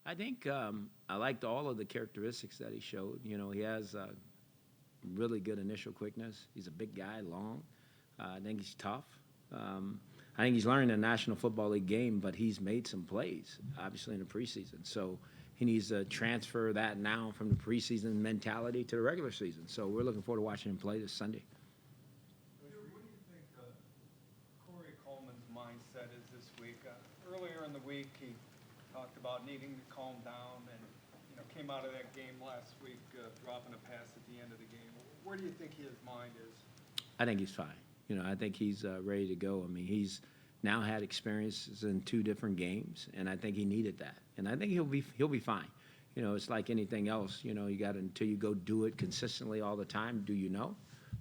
I think I liked all of the characteristics that he showed. You know, he has really good initial quickness. He's a big guy, long. I think he's tough. I think he's learning the National Football League game, but he's made some plays, obviously, in the preseason. So he needs to transfer that now from the preseason mentality to the regular season. So we're looking forward to watching him play this Sunday. What do you think Corey Coleman's mindset is this week? Earlier in the week, he talked about needing to calm down and came out of that game last week dropping a pass at the end of the game. Where do you think his mind is? I think he's fine. You know, I think he's ready to go. I mean, he's now had experiences in 2 different games, and I think he needed that. And I think he'll be fine. You know, it's like anything else. You know, you got until you go do it consistently all the time. Do you know?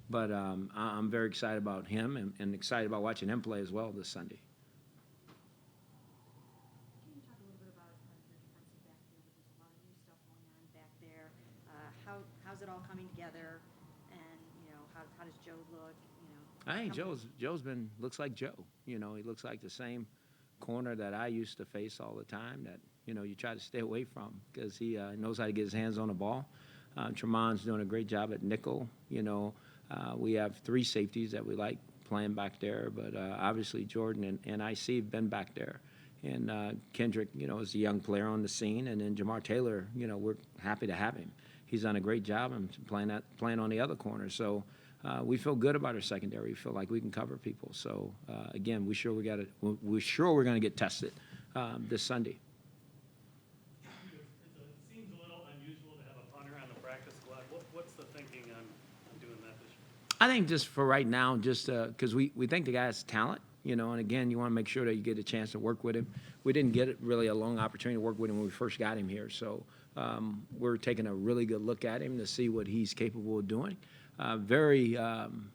But I'm very excited about him and excited about watching him play as well this Sunday. Can you talk a little bit about your defensive backfield? There's a lot of new stuff going on back there. How's it all coming together? And how does Joe look? I think Joe's looks like Joe. You know, he looks like the same corner that I used to face all the time that, you try to stay away from because he knows how to get his hands on the ball. Tremon's doing a great job at nickel. We have 3 safeties that we like playing back there, but obviously Jordan and IC have been back there. And Kendrick, is a young player on the scene. And then Jamar Taylor, we're happy to have him. He's done a great job and playing on the other corner. So we feel good about our secondary. We feel like we can cover people. So again, we're sure we're going to get tested this Sunday. It seems a little unusual to have a punter on the practice squad. What's the thinking on doing that this year? I think just for right now, just because we think the guy has talent, and again, you want to make sure that you get a chance to work with him. We didn't get really a long opportunity to work with him when we first got him here. So we're taking a really good look at him to see what he's capable of doing. Very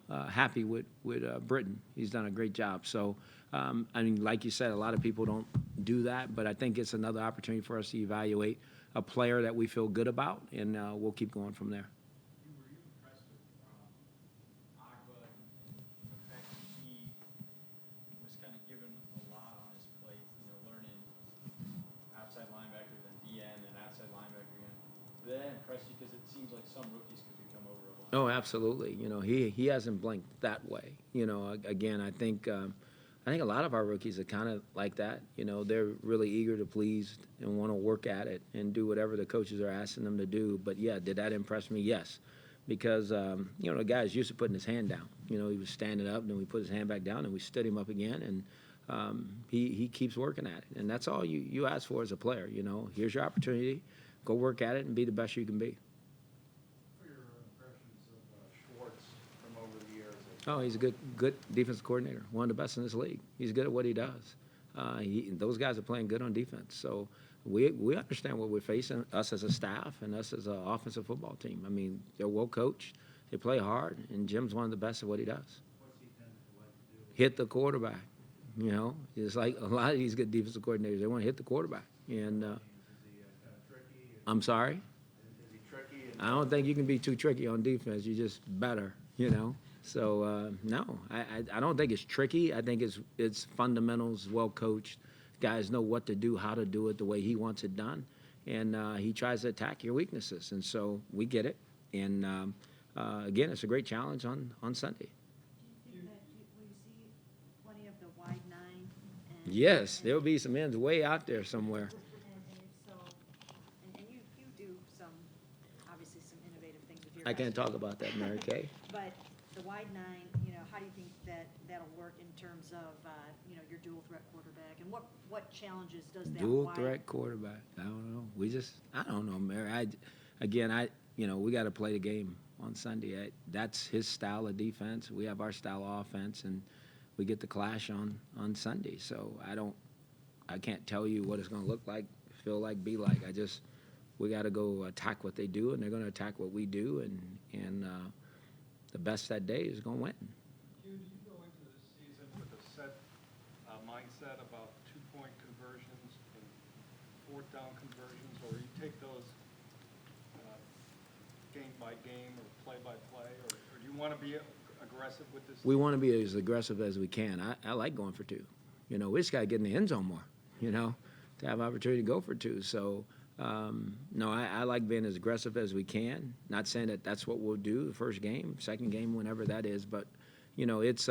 happy with Britton. He's done a great job. So, I mean, like you said, a lot of people don't do that, but I think it's another opportunity for us to evaluate a player that we feel good about, and we'll keep going from there. Were you impressed with Agba and the fact that he was kind of given a lot on his plate, learning outside linebacker, then DN, and outside linebacker again? Did that impress you? Because it seems like some rookies could become over a lot. Oh, absolutely. He hasn't blinked that way. Again, I think a lot of our rookies are kind of like that. They're really eager to please and want to work at it and do whatever the coaches are asking them to do. But yeah, did that impress me? Yes, because the guy's used to putting his hand down. He was standing up, and then we put his hand back down, and we stood him up again, and he keeps working at it. And that's all you ask for as a player. Here's your opportunity, go work at it and be the best you can be. Oh, he's a good defensive coordinator, one of the best in this league. He's good at what he does. Those guys are playing good on defense. So we understand what we're facing, us as a staff and us as an offensive football team. I mean, they're well coached. They play hard, and Jim's one of the best at what he does. What's he tend to like to do? Hit the quarterback. It's like a lot of these good defensive coordinators, they want to hit the quarterback. And Is he kind of tricky? I'm sorry? Is he tricky? I don't think you can be too tricky on defense. You're just better, So, no, I don't think it's tricky. I think it's fundamentals, well coached. Guys know what to do, how to do it the way he wants it done. And he tries to attack your weaknesses. And so we get it. And, again, it's a great challenge on Sunday. Do you think will you see plenty of the wide 9? Yes, there will be some ends way out there somewhere. And if so, and you do obviously some innovative things with your I can't guys. talk about that, Mary Kay. But the wide 9, how do you think that'll work in terms of, your dual threat quarterback? And what challenges does that Dual wide threat quarterback. I don't know. I don't know, Mary. We got to play the game on Sunday. That's his style of defense. We have our style of offense, and we get the clash on Sunday. So I can't tell you what it's going to look like, feel like, be like. We got to go attack what they do, and they're going to attack what we do, and the best that day is going to win. Hugh, do you go into this season with a set mindset about 2-point conversions and 4th down conversions, or you take those game by game or play by play, or do you want to be aggressive with this? We want to be as aggressive as we can. I like going for 2. We just got to get in the end zone more. to have opportunity to go for two. So, no, I like being as aggressive as we can. Not saying that that's what we'll do the first game, second game, whenever that is, but it's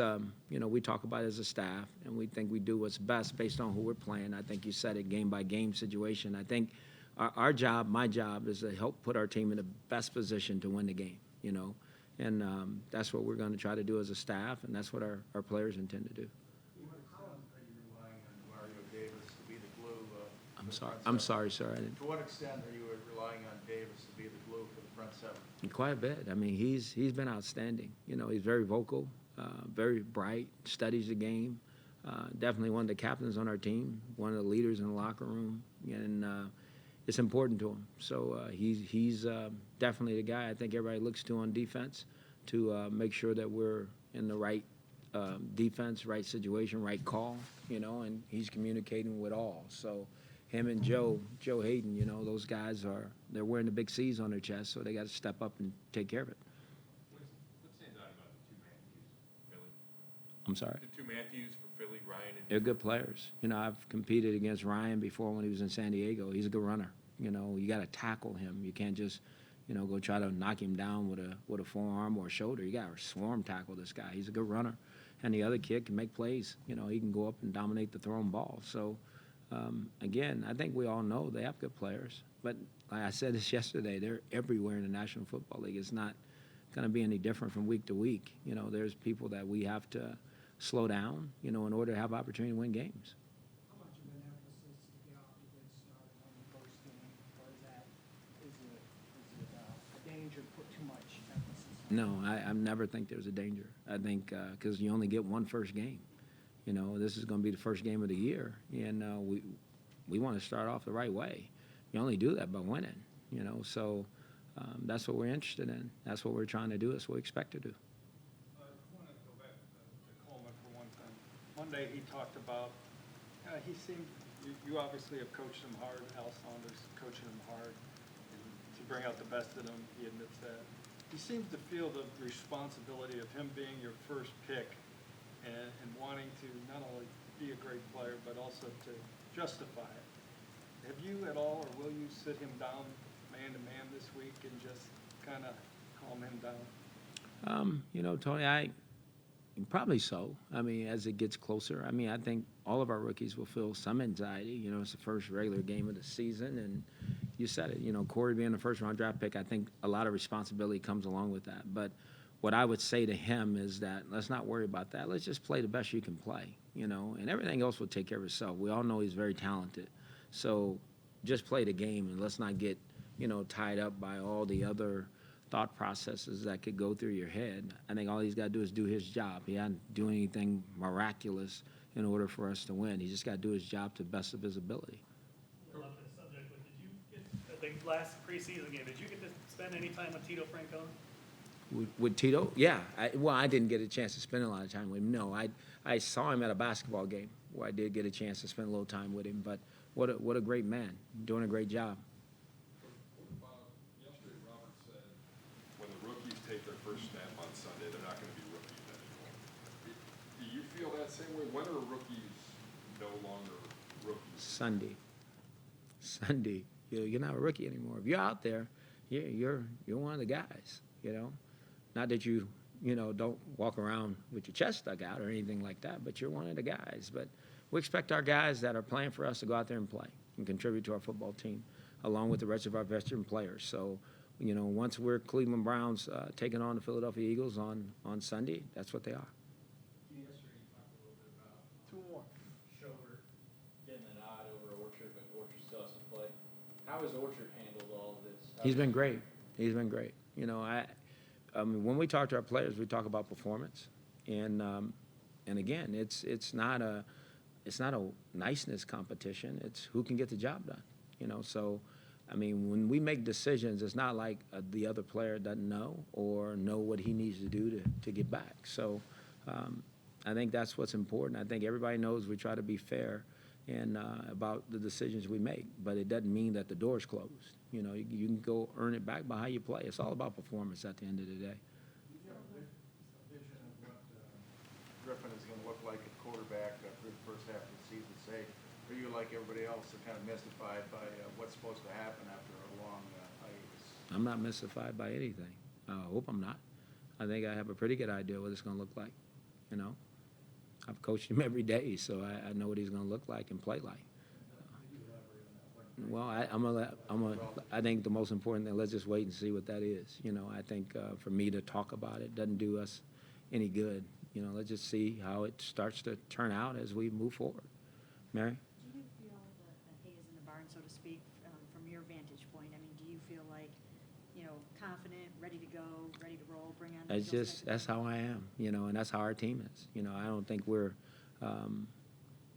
we talk about it as a staff, and we think we do what's best based on who we're playing. I think you said it, game by game situation. I think our job, my job, is to help put our team in the best position to win the game. And that's what we're going to try to do as a staff, and that's what our players intend to do. Are you relying on Mario Davis to be the glue? I'm sorry, sir. I didn't. To what extent are you relying on Davis to be the glue for the front seven? Quite a bit. I mean, he's been outstanding. He's very vocal, very bright, studies the game. Definitely one of the captains on our team, one of the leaders in the locker room, and it's important to him. So he's definitely the guy I think everybody looks to on defense to make sure that we're in the right defense, right situation, right call, and he's communicating with all. So him and Joe Hayden, those guys they're wearing the big C's on their chest, so they got to step up and take care of it. What stands out about the two Matthews, Philly? I'm sorry. The two Matthews for Philly, Ryan and They're good players. I've competed against Ryan before when he was in San Diego. He's a good runner. You got to tackle him. You can't just, go try to knock him down with a forearm or a shoulder. You got to swarm tackle this guy. He's a good runner. And the other kid can make plays. He can go up and dominate the thrown ball. So, again, I think we all know they have good players. But like I said this yesterday, they're everywhere in the National Football League. It's not going to be any different from week to week. There's people that we have to slow down, in order to have opportunity to win games. How much of an emphasis to get off to a good start on the first game, or is it a danger to put too much emphasis on? No, I never think there's a danger. I think because you only get one first game. This is going to be the first game of the year, and we want to start off the right way. You only do that by winning, So that's what we're interested in. That's what we're trying to do. That's what we expect to do. I want to go back to Coleman for one thing. Monday, he talked about, he seemed, you obviously have coached him hard, Al Saunders coaching him hard, and to bring out the best in him, he admits that. He seems to feel the responsibility of him being your first pick and wanting to not only be a great player, but also to justify it. Have you at all, or will you sit him down man-to-man this week and just kind of calm him down? Tony, probably so. I mean, as it gets closer, I think all of our rookies will feel some anxiety. It's the first regular game of the season, and you said it. Corey being the first-round draft pick, I think a lot of responsibility comes along with that. But what I would say to him is that let's not worry about that. Let's just play the best you can play, and everything else will take care of itself. We all know he's very talented. So just play the game, and let's not get, tied up by all the other thought processes that could go through your head. I think all he's got to do is do his job. He hadn't do anything miraculous in order for us to win. He just got to do his job to the best of his ability. Off this subject, but did you get, I think last preseason game, did you get to spend any time with Tito Francona? With Tito? Yeah. I didn't get a chance to spend a lot of time with him. No, I saw him at a basketball game where I did get a chance to spend a little time with him. But what a great man, doing a great job. What about, yesterday Robert said, when the rookies take their first snap on Sunday, they're not going to be rookies anymore. Do you feel that same way? When are rookies no longer rookies? Sunday. You're not a rookie anymore. If you're out there, you're one of the guys, Not that you don't walk around with your chest stuck out or anything like that, but you're one of the guys. But we expect our guys that are playing for us to go out there and play and contribute to our football team, along with the rest of our veteran players. So, once we're Cleveland Browns taking on the Philadelphia Eagles on Sunday, that's what they are. Yesterday, you talked a little bit about Two more. Shoulder getting a nod over Orchard, but Orchard still has to play. How has Orchard handled all of this? He's been great. When we talk to our players, we talk about performance, and again, it's not a niceness competition. It's who can get the job done. So, when we make decisions, it's not like the other player doesn't know or know what he needs to do to get back. So, I think that's what's important. I think everybody knows we try to be fair and about the decisions we make, but it doesn't mean that the door's closed. You can go earn it back by how you play. It's all about performance at the end of the day. You have a vision of what Griffin is going to look like at quarterback after the first half of the season, say? Are you like everybody else, are kind of mystified by what's supposed to happen after a long hiatus. I'm not mystified by anything. I hope I'm not. I think I have a pretty good idea what it's going to look like. You know, I've coached him every day, so I know what he's going to look like and play like. Well, I think the most important thing, let's just wait and see what that is. You know, I think for me to talk about it doesn't do us any good. You know, let's just see how it starts to turn out as we move forward. Mary? Do you feel the hay is in the barn, so to speak, from your vantage point? I mean, do you feel like, you know, confident, ready to go, ready to roll, bring on? That's just, that's how I am, you know, and that's how our team is. You know, I don't think we're,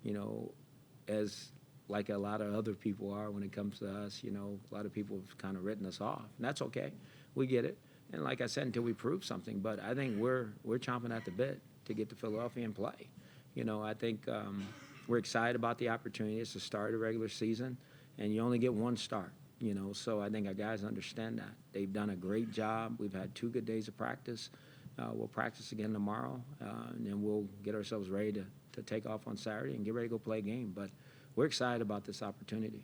you know, as like a lot of other people are when it comes to us. You know, a lot of people have kind of written us off, and that's okay. We get it. And like I said, until we prove something, but I think we're chomping at the bit to get to Philadelphia and play. You know, I think we're excited about the opportunity. It's the start of the regular season, and you only get one start, you know, so I think our guys understand that. They've done a great job. We've had 2 good days of practice. We'll practice again tomorrow, and then we'll get ourselves ready to take off on Saturday and get ready to go play a game. But we're excited about this opportunity.